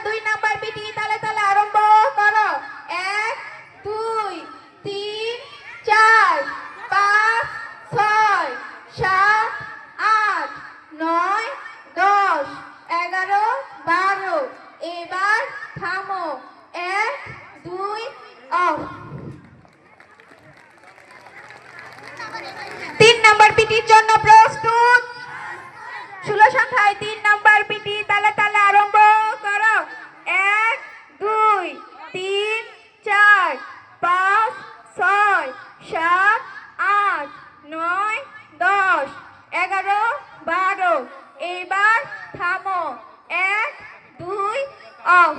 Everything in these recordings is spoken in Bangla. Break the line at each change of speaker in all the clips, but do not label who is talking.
2 নাম্বার পিটি তালে তালে আরম্ভ করো 1 2 3 4 5 6 7 8 9 10 11 12 এবার থামো 1 2 অফ 3 নাম্বার পিটির জন্য প্রস্তুত 16 সংখ্যায় 3 নাম্বার পিটি তালে তালে আরম্ভ করো 1 2 3 4 5 6 7 8 9 10 11 12 এবার থামো 1 2 অফ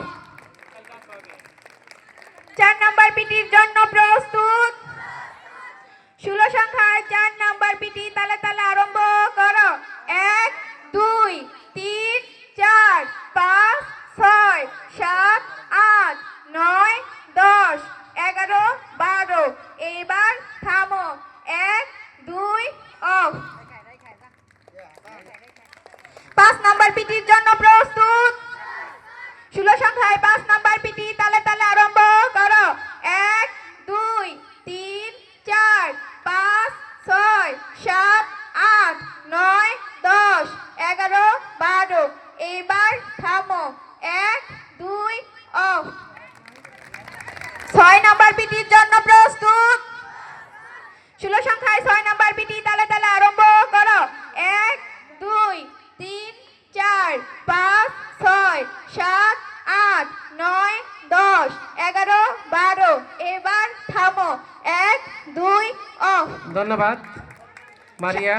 4 নাম্বার পিটির জন্য প্রস্তুত 16 সংখ্যায় 4 নাম্বার পিটি তালে তালে আরম্ভ করো 1 2 3 4 5 6 7 8 9 10 11 12 এবার থামো 1 2 অফ 5 নাম্বার পিটির জন্য প্রস্তুত 16 সংখ্যায় 5 নাম্বার পিটি তালে তালে আরম্ভ করো 1 2 3 4 5 6 7 8 9 10 11 12 এবার থামো 1 2 অফ 6 নাম্বার পিটির জন্য প্রস্তুত 16 সংখ্যায় 6 নাম্বার পিটি তালে তালে আরম্ভ করো 1 2 3 4 5 6 7 8 9 10 11 12 এবার থামো 1 2 অফ
ধন্যবাদ মারিয়া।